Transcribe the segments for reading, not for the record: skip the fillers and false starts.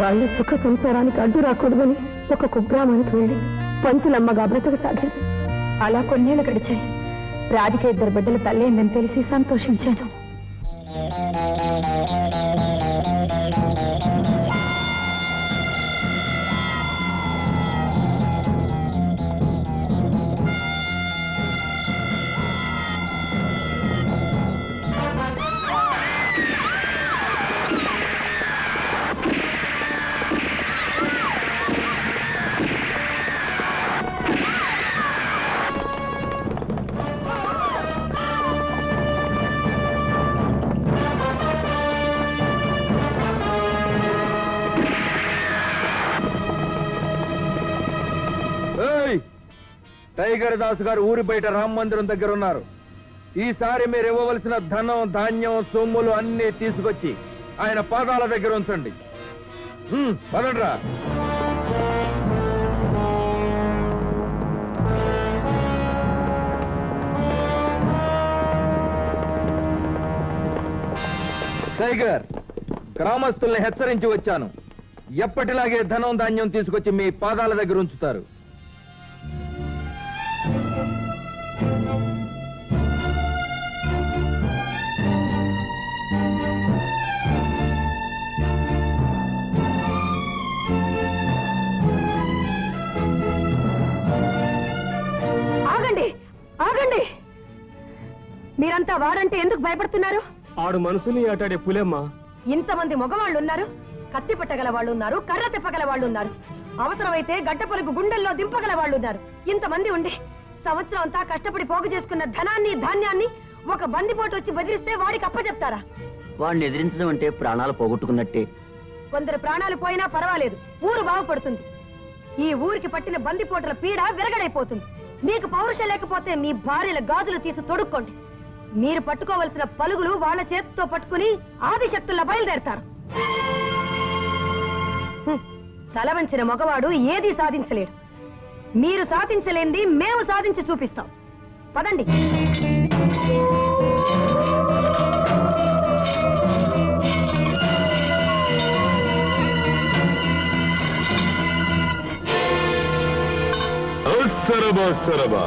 వాళ్ళు సుఖ సంసారానికి అడ్డు రాకూడదని ఒక కుగ్రామానికి వెళ్ళి పంతులమ్మగా బ్రతకసాగాను. అలా కొన్నేళ్లు గడిచాయి. రాధిక 2 బిడ్డల తల్లైందని తెలిసి సంతోషించాను. టైగర్ దాస్ గారు ఊరి బయట రామ మందిరం దగ్గర ఉన్నారు. ఈసారి మీరు ఇవ్వవలసిన ధనం, ధాన్యం, సొమ్ములు అన్ని తీసుకొచ్చి ఆయన పాదాల దగ్గర ఉంచండి. పదండ్రా. టైగర్, గ్రామస్తుల్ని హెచ్చరించి వచ్చాను. ఎప్పటిలాగే ధనం, ధాన్యం తీసుకొచ్చి మీ పాదాల దగ్గర ఉంచుతారు. ఆగండి! మీరంతా వారంటే ఎందుకు భయపడుతున్నారు? ఆడు మనసుని ఆటాడే పులేమ్మా. ఇంతమంది మగవాళ్ళు ఉన్నారు, కత్తి పట్టగల వాళ్ళు ఉన్నారు, కర్ర తిప్పగల వాళ్ళు ఉన్నారు, అవసరమైతే గడ్డపలకు గుండెల్లో దింపగల వాళ్ళు ఉన్నారు. ఇంతమంది ఉండి సంవత్సరం అంతా కష్టపడి పోగు చేసుకున్న ధనాన్ని, ధాన్యాన్ని ఒక బందిపోటు వచ్చి బెదిరిస్తే వాడికి అప్పచెప్తారా? వాడిని ఎదిరించడం అంటే ప్రాణాలు పోగొట్టుకున్నట్టే. కొందరు ప్రాణాలు పోయినా పర్వాలేదు, ఊరు బాగుపడుతుంది. ఈ ఊరికి పట్టిన బందిపోటుల పీడ విరగడైపోతుంది. మీకు పౌరుషం లేకపోతే మీ భార్యల గాజులు తీసి తొడుక్కోండి. మీరు పట్టుకోవలసిన పలుగులు వాళ్ళ చేతితో పట్టుకుని ఆదిశక్తుల్లా బయలుదేరతారు. తలవంచిన మగవాడు ఏదీ సాధించలేడు. మీరు సాధించలేంది మేము సాధించి చూపిస్తాం. పదండి. సరబా సరబా,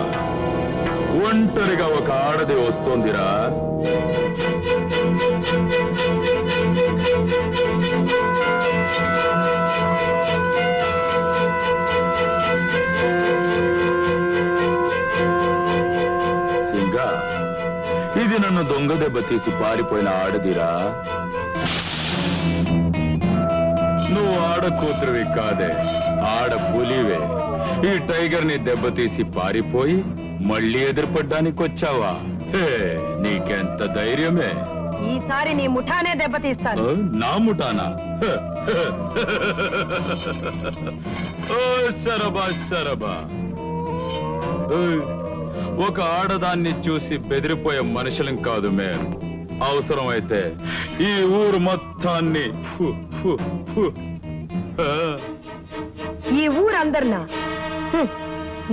ఒంటరిగా ఒక ఆడది వస్తోందిరా. సింగా, ఇది నన్ను దొంగ దెబ్బ తీసి పారిపోయిన ఆడదిరా. నువ్వు ఆడకూతురువి కాదే, ఆడ పులివే. ఈ టైగర్ ని దెబ్బతీసి పారిపోయి మళ్ళీ ఎదురుపడ్డానికి వచ్చావా? నీకెంత ధైర్యమే! ఈసారి నీ ముఠానే దెబ్బతీస్తాను. నా ముఠానా? శరబా శరబా, ఒక ఆడదాన్ని చూసి బెదిరిపోయే మనుషులం కాదు మేము. అవసరమైతే ఈ ఊరు మొత్తాన్ని, ఈ ఊరందరినా?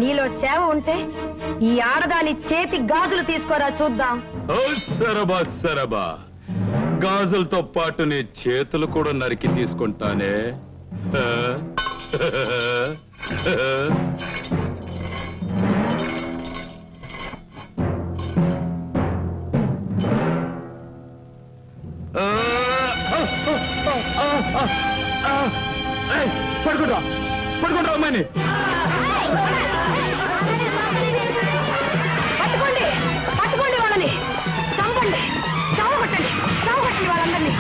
నీలో చేవ ఉంటే ఈ ఆడదాని చేతి గాజులు తీసుకోరా చూద్దాం. సరబా సరబా, గాజులతో పాటు నీ చేతులు కూడా నరికి తీసుకుంటానే. పడుకుంటా పడుకుంటా అమ్మాయిని. పట్టుకోండి, పట్టుకోండి వాళ్ళని, చంపండి, చావగొట్టండి, చావగొట్టండి వాళ్ళందరినీ.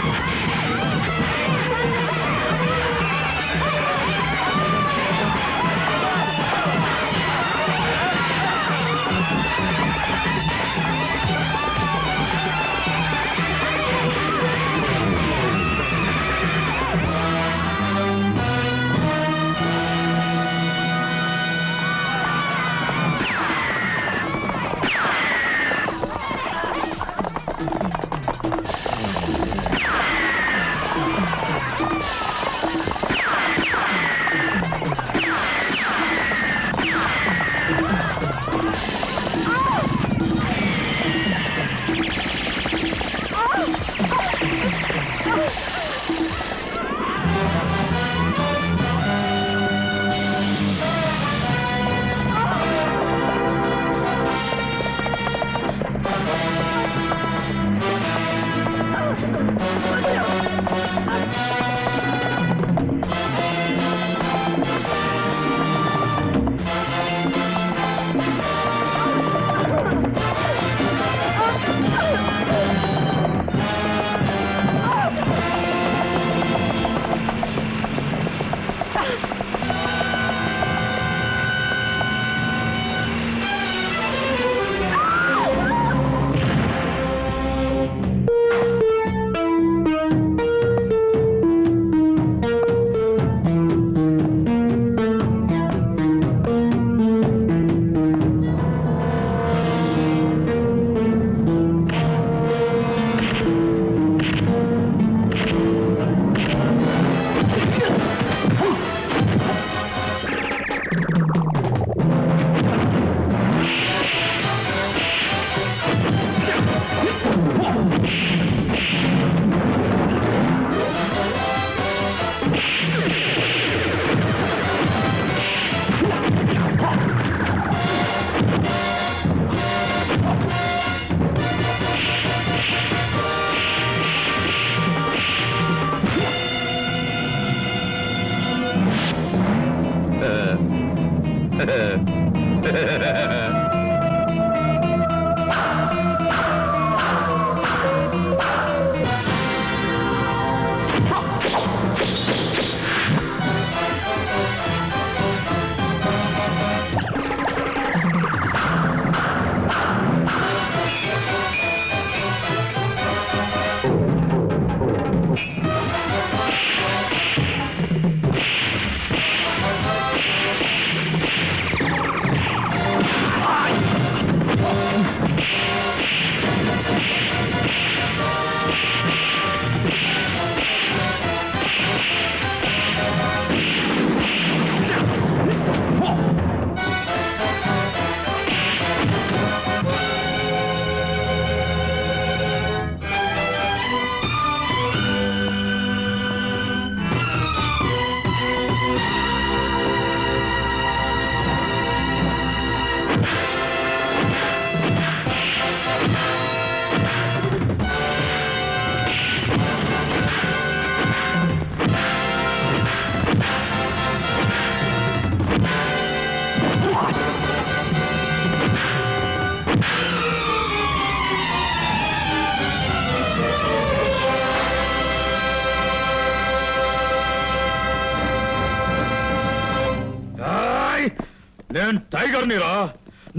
నేను టైగర్ని రా,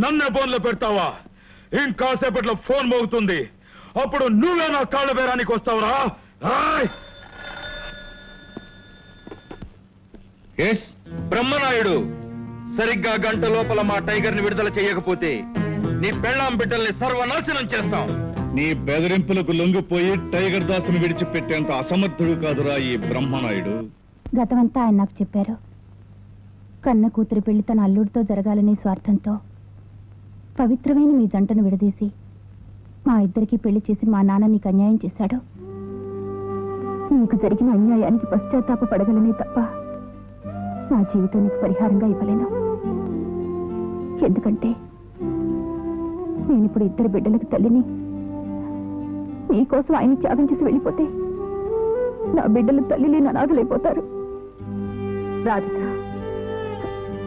నన్నే ఫోన్లో పెడతావా? ఇంకాసేపట్లో ఫోన్ మోగుతుంది, అప్పుడు నువ్వే నా కాళ్ళ బేరానికి వస్తావురా. బ్రహ్మనాయుడు, సరిగ్గా గంట లోపల మా టైగర్ ని విడుదల చేయకపోతే నీ పెళ్ళాం బిడ్డల్ని సర్వనాశనం చేస్తాం. నీ బెదిరింపులకు లొంగిపోయి టైగర్ దాసును విడిచిపెట్టేంత అసమర్థుడు కాదురా ఈ బ్రహ్మనాయుడు. గతమంతా ఆయన నాకు చెప్పారు. కన్న కూతురు పెళ్లి తన అల్లుడితో జరగాలనే స్వార్థంతో పవిత్రమైన మీ జంటను విడదీసి మా ఇద్దరికి పెళ్లి చేసి మా నాన్న నీకు అన్యాయం చేశాడు. నీకు జరిగిన అన్యాయానికి పశ్చాత్తాప పడగలనే తప్ప నా జీవితానికి పరిహారంగా ఇవ్వలేను. ఎందుకంటే నేనిప్పుడు ఇద్దరు బిడ్డలకు తల్లిని. నీకోసం ఆయన త్యాగం చేసి వెళ్ళిపోతే నా బిడ్డలు తల్లిని అనాథలైపోతారు. రాధిక,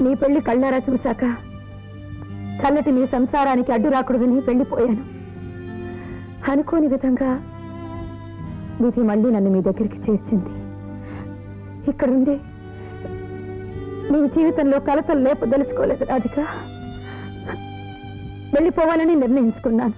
నీ పెళ్లి కళ్ళారా చూశాక చల్లటి నీ సంసారానికి అడ్డు రాకూడదని వెళ్ళిపోయాను. అనుకోని విధంగా విధి మళ్ళీ నన్ను మీ దగ్గరికి చేర్చింది. ఇక్కడుంది నీ జీవితంలో కలతలు లేపదలుచుకోలేదు రాధిక. వెళ్ళిపోవాలని నిర్ణయించుకున్నాను.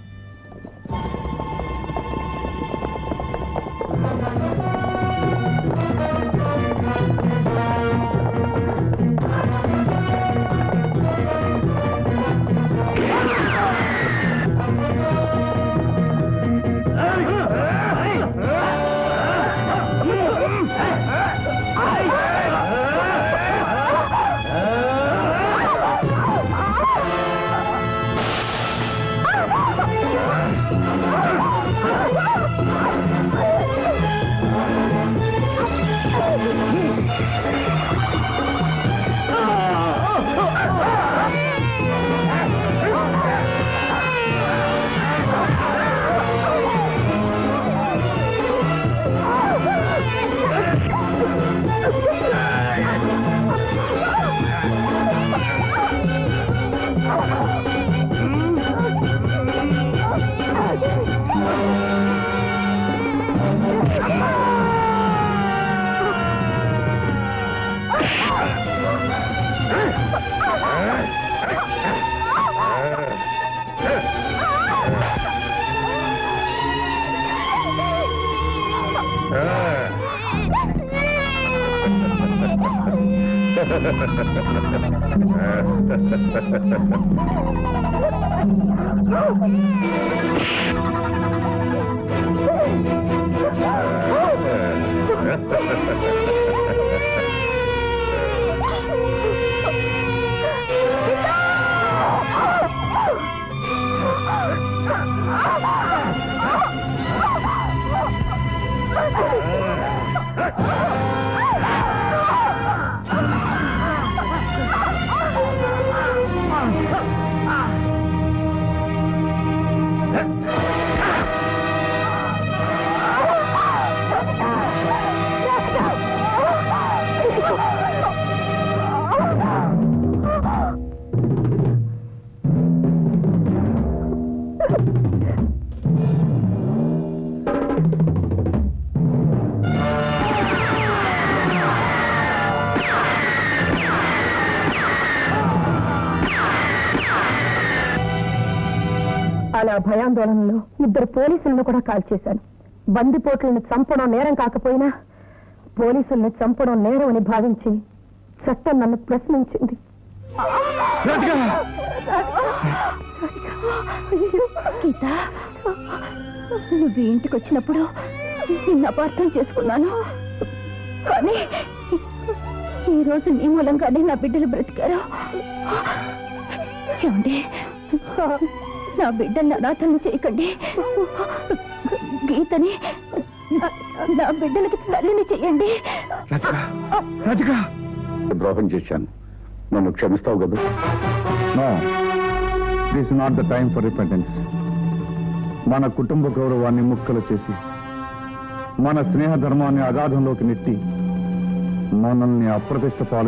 అలా భయాందోళనలో ఇద్దరు పోలీసులను కూడా కాల్ చేశాను. బందిపోట్లను చంపడం నేరం కాకపోయినా పోలీసుల్ని చంపడం నేరం అని భావించి చట్టం నన్ను ప్రశ్నించింది. గీత, నువ్వు ఇంటికి వచ్చినప్పుడు నిన్ను అపార్థం చేసుకున్నాను. కానీ ఈరోజు నీ మూలంగానే నా బిడ్డలు బ్రతికారు. ఏమండి, నా బిడ్డల్ని అనాథల్ని చేయకండి. గీతని నా బిడ్డలకి తల్లిని చెయ్యండి. ద్రోహం చేశాను, నన్ను క్షమిస్తావు కదా? No, this not the time for repentance. మన కుటుంబ గౌరవాన్ని ముక్కలు చేసి మన స్నేహ ధర్మాన్ని అగాధంలోకి నెట్టి మనల్ని అప్రతిష్ట పాలు